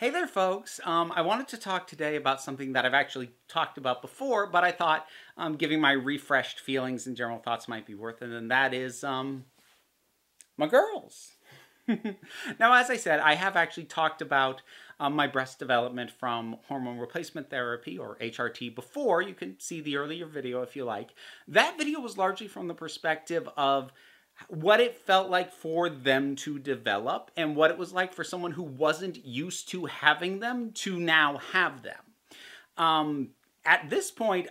Hey there, folks. I wanted to talk today about something that I've actually talked about before, but I thought giving my refreshed feelings and general thoughts might be worth it, and that is my girls. Now, as I said, I have actually talked about my breast development from hormone replacement therapy, or HRT, before. You can see the earlier video if you like. That video was largely from the perspective of what it felt like for them to develop and what it was like for someone who wasn't used to having them to now have them. At this point,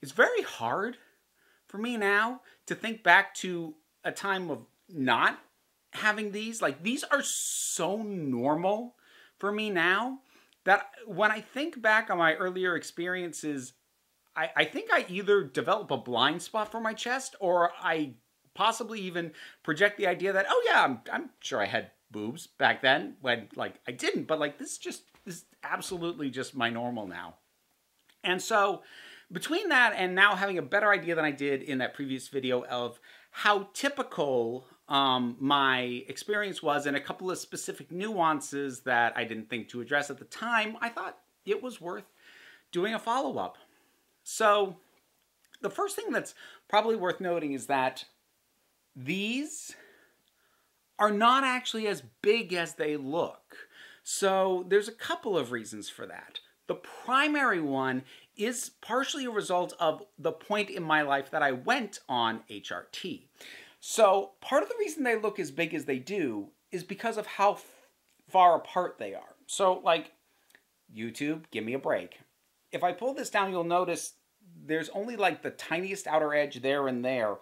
it's very hard for me now to think back to a time of not having these. Like, these are so normal for me now that when I think back on my earlier experiences, I think I either develop a blind spot for my chest or I possibly even project the idea that, oh yeah, I'm sure I had boobs back then when like I didn't, but like this is absolutely just my normal now. And so between that and now having a better idea than I did in that previous video of how typical my experience was and a couple of specific nuances that I didn't think to address at the time, I thought it was worth doing a follow-up. So the first thing that's probably worth noting is that these are not actually as big as they look. So there's a couple of reasons for that. The primary one is partially a result of the point in my life that I went on HRT. So part of the reason they look as big as they do is because of how far apart they are. So like, YouTube, give me a break. If I pull this down, you'll notice there's only like the tiniest outer edge there and there.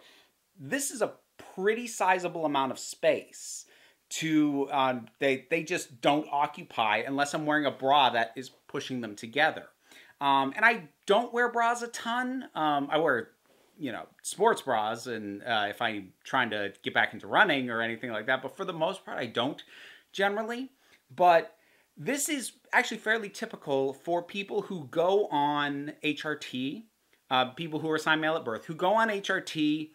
This is a pretty sizable amount of space to, they just don't occupy unless I'm wearing a bra that is pushing them together. And I don't wear bras a ton. I wear, sports bras and if I'm trying to get back into running or anything like that. But for the most part, I don't generally. But this is actually fairly typical for people who go on HRT, people who are assigned male at birth, who go on HRT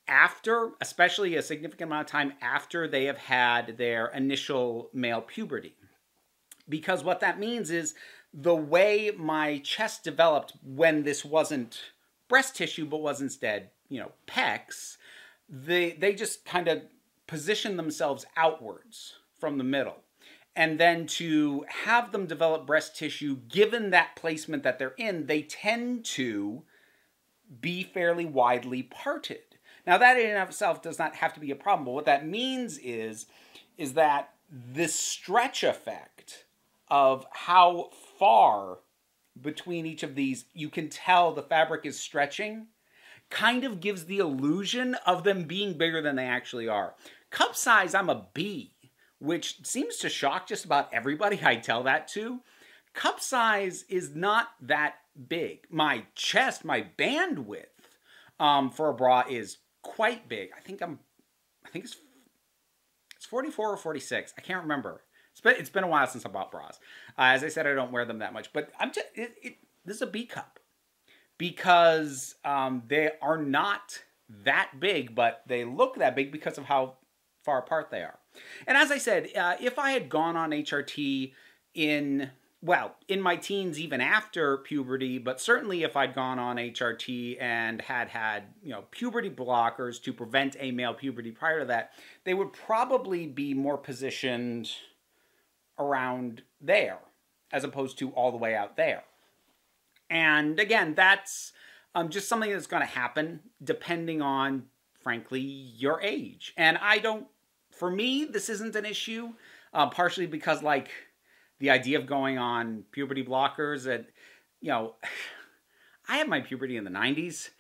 after, especially a significant amount of time after they have had their initial male puberty. Because what that means is the way my chest developed when this wasn't breast tissue but was instead, pecs, they just kind of position themselves outwards from the middle. And then to have them develop breast tissue, given that placement that they're in, they tend to be fairly widely parted. Now, that in and of itself does not have to be a problem, but what that means is that this stretch effect of how far between each of these you can tell the fabric is stretching kind of gives the illusion of them being bigger than they actually are. Cup size, I'm a B, which seems to shock just about everybody I tell that to. Cup size is not that big. My chest, my bandwidth for a bra is quite big. I think it's 44 or 46. I can't remember. It's been a while since I bought bras. As I said, I don't wear them that much, but this is a B cup because they are not that big, but they look that big because of how far apart they are. And as I said, if I had gone on HRT in my teens, even after puberty, but certainly if I'd gone on HRT and had puberty blockers to prevent a male puberty prior to that, they would probably be more positioned around there as opposed to all the way out there. And again, that's just something that's going to happen depending on, frankly, your age. And for me, this isn't an issue, partially because like, the idea of going on puberty blockers I had my puberty in the 90s,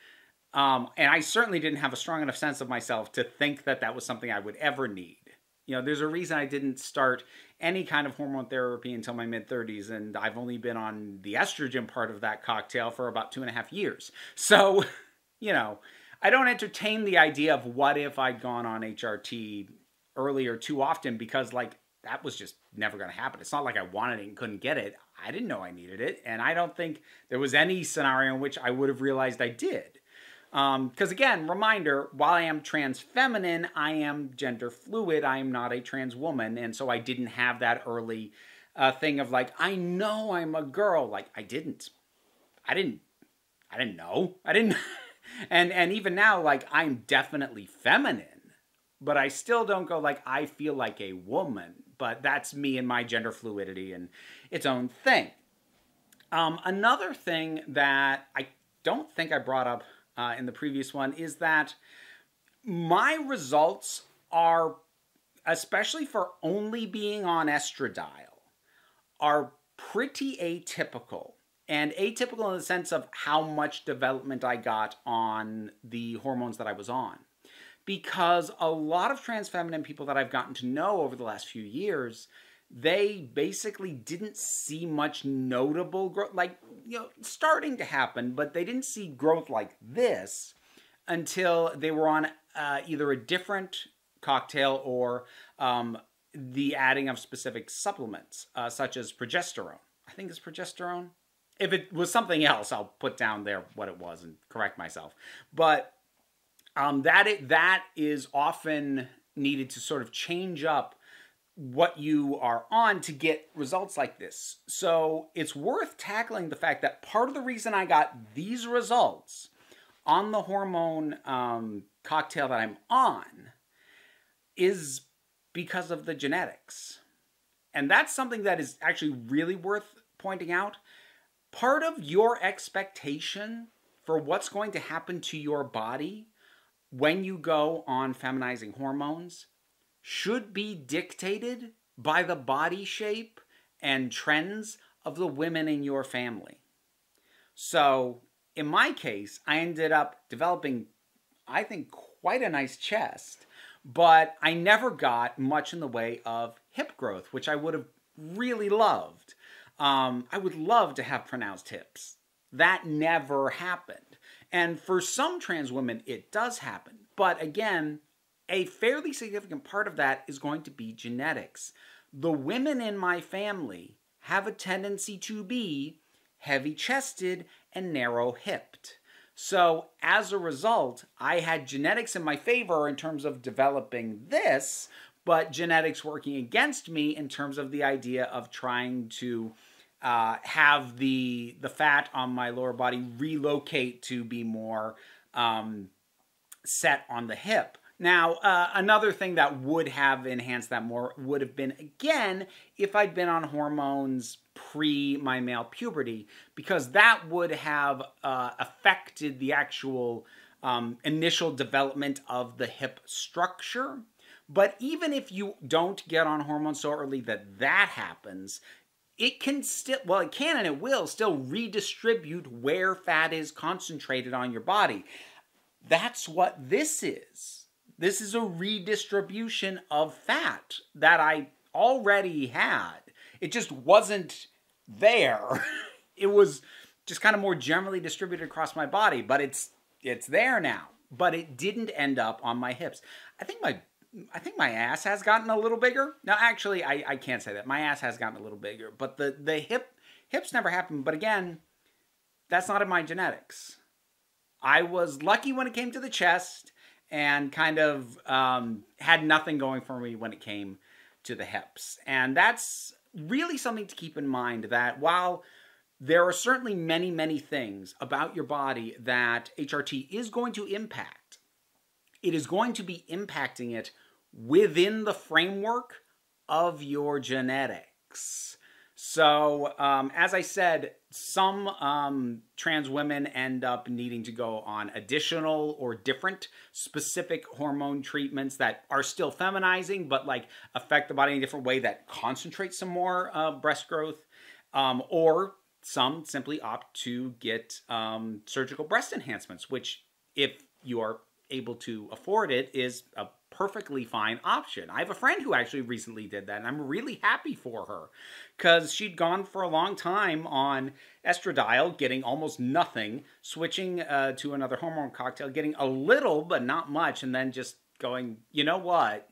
and I certainly didn't have a strong enough sense of myself to think that that was something I would ever need. There's a reason I didn't start any kind of hormone therapy until my mid-30s, and I've only been on the estrogen part of that cocktail for about 2.5 years. So, I don't entertain the idea of what if I'd gone on HRT earlier too often because, like, that was just never going to happen. It's not like I wanted it and couldn't get it. I didn't know I needed it, and I don't think there was any scenario in which I would have realized I did. Because again, reminder, while I am trans feminine, I am gender fluid. I am not a trans woman. And so I didn't have that early thing of like, I know I'm a girl. Like, I didn't know. I didn't. And even now, like, I'm definitely feminine, but I still don't go like, I feel like a woman. But that's me and my gender fluidity and its own thing. Another thing that I don't think I brought up in the previous one is that my results are, especially for only being on estradiol, are pretty atypical. And atypical in the sense of how much development I got on the hormones that I was on. Because a lot of trans feminine people that I've gotten to know over the last few years, they basically didn't see much notable growth, like, starting to happen, but they didn't see growth like this until they were on either a different cocktail or the adding of specific supplements, such as progesterone. I think it's progesterone. If it was something else, I'll put down there what it was and correct myself. But that is often needed to sort of change up what you are on to get results like this. So it's worth tackling the fact that part of the reason I got these results on the hormone cocktail that I'm on is because of the genetics. And that's something that is actually really worth pointing out. Part of your expectation for what's going to happen to your body when you go on feminizing hormones should be dictated by the body shape and trends of the women in your family. So, in my case, I ended up developing, I think, quite a nice chest, but I never got much in the way of hip growth, which I would have really loved. I would love to have pronounced hips. That never happened. And for some trans women, it does happen. But again, a fairly significant part of that is going to be genetics. The women in my family have a tendency to be heavy-chested and narrow-hipped. So as a result, I had genetics in my favor in terms of developing this, but genetics working against me in terms of the idea of trying to have the fat on my lower body relocate to be more set on the hip. Now, another thing that would have enhanced that more would have been, again, if I'd been on hormones pre my male puberty, because that would have affected the actual initial development of the hip structure. But even if you don't get on hormones so early that happens, it can still, well, it can and it will still redistribute where fat is concentrated on your body. That's what this is. This is a redistribution of fat that I already had. It just wasn't there. It was just kind of more generally distributed across my body, but it's there now. But it didn't end up on my hips. I think my ass has gotten a little bigger. No, actually, I can't say that. My ass has gotten a little bigger, but the hips never happened. But again, that's not in my genetics. I was lucky when it came to the chest and kind of had nothing going for me when it came to the hips. And that's really something to keep in mind, that while there are certainly many, many things about your body that HRT is going to impact, it is going to be impacting it within the framework of your genetics. So, as I said, some trans women end up needing to go on additional or different specific hormone treatments that are still feminizing, but like affect the body in a different way that concentrates some more breast growth. Or some simply opt to get surgical breast enhancements, which, if you are able to afford it, is a perfectly fine option. I have a friend who actually recently did that, and I'm really happy for her because she'd gone for a long time on estradiol, getting almost nothing, switching to another hormone cocktail, getting a little but not much, and then just going, you know what?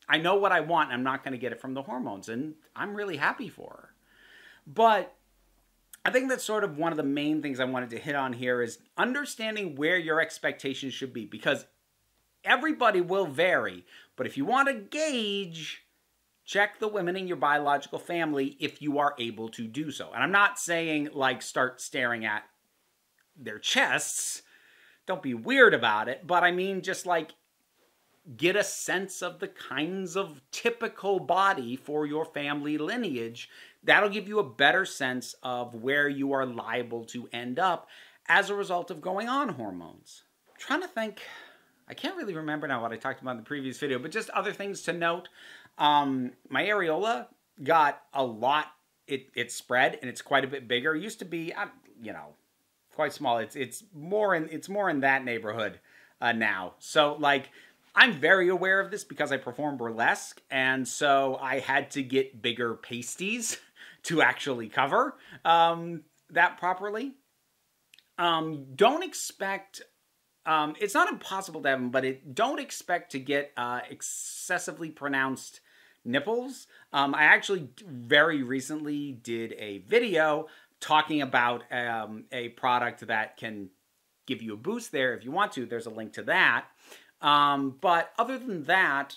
I know what I want, and I'm not going to get it from the hormones, and I'm really happy for her. But I think that's sort of one of the main things I wanted to hit on here is understanding where your expectations should be, because everybody will vary. But if you want to gauge, check the women in your biological family if you are able to do so. And I'm not saying like start staring at their chests. Don't be weird about it. But I mean just like get a sense of the kinds of typical body for your family lineage. That'll give you a better sense of where you are liable to end up as a result of going on hormones. I'm trying to think, I can't really remember now what I talked about in the previous video, but just other things to note. My areola got a lot, it spread, and it's quite a bit bigger. It used to be, you know, quite small. It's more in that neighborhood now. So like, I'm very aware of this because I perform burlesque, and so I had to get bigger pasties to actually cover that properly. Don't expect, it's not impossible to have them, but don't expect to get excessively pronounced nipples. I actually very recently did a video talking about a product that can give you a boost there if you want to. There's a link to that. But other than that,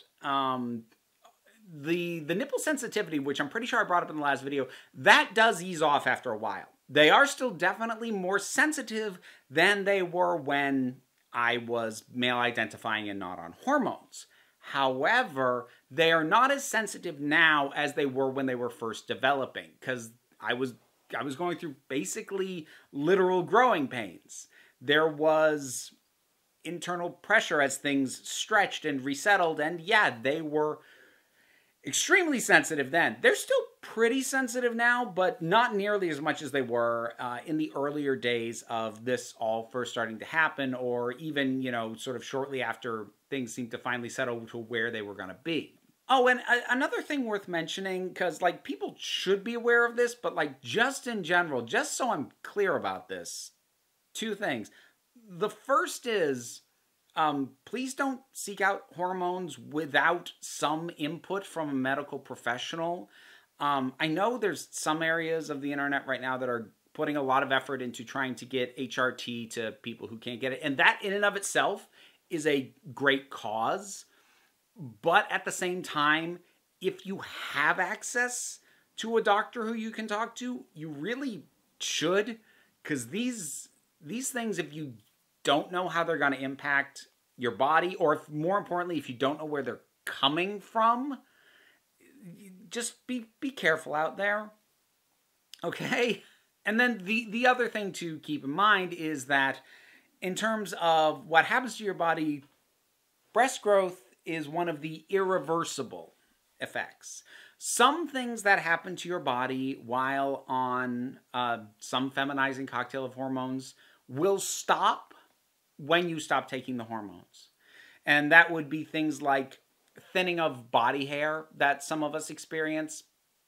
the nipple sensitivity, which I'm pretty sure I brought up in the last video, that does ease off after a while. They are still definitely more sensitive than they were when I was male identifying and not on hormones. However, they are not as sensitive now as they were when they were first developing, because I was going through basically literal growing pains. There was internal pressure as things stretched and resettled, and yeah, they were extremely sensitive then. They're still pretty sensitive now, but not nearly as much as they were in the earlier days of this all first starting to happen, or even, you know, sort of shortly after things seemed to finally settle to where they were going to be. Oh, and another thing worth mentioning, because like people should be aware of this, but like just in general, just so I'm clear about this, two things. The first is, please don't seek out hormones without some input from a medical professional. I know there's some areas of the internet right now that are putting a lot of effort into trying to get HRT to people who can't get it. And that in and of itself is a great cause. But at the same time, if you have access to a doctor who you can talk to, you really should. Because these things, if you don't know how they're going to impact your body, or if, more importantly, if you don't know where they're coming from, just be careful out there, okay? And then the other thing to keep in mind is that in terms of what happens to your body, breast growth is one of the irreversible effects. Some things that happen to your body while on some feminizing cocktail of hormones will stop when you stop taking the hormones. And that would be things like thinning of body hair that some of us experience.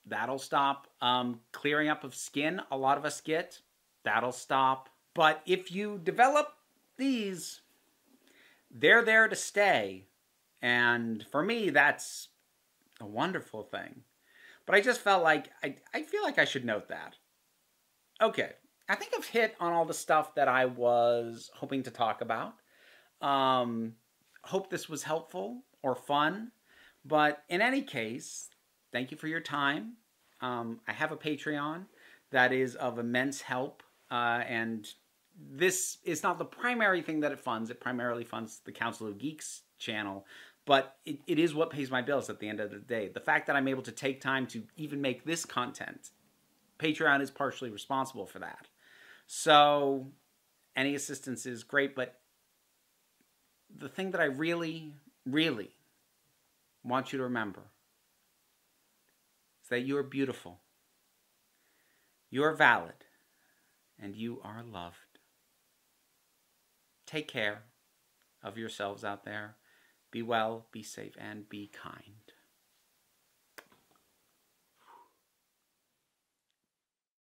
That'll stop. Clearing up of skin, a lot of us get. That'll stop. But if you develop these, they're there to stay. And for me, that's a wonderful thing. But I just felt like, I feel like I should note that. Okay, I think I've hit on all the stuff that I was hoping to talk about. Hope this was helpful or fun. But in any case, thank you for your time. I have a Patreon that is of immense help. And this is not the primary thing that it funds. It primarily funds the Council of Geeks channel. But it is what pays my bills at the end of the day. The fact that I'm able to take time to even make this content, Patreon is partially responsible for that. So any assistance is great, but the thing that I really, really want you to remember is that you are beautiful, you are valid, and you are loved. Take care of yourselves out there. Be well, be safe, and be kind.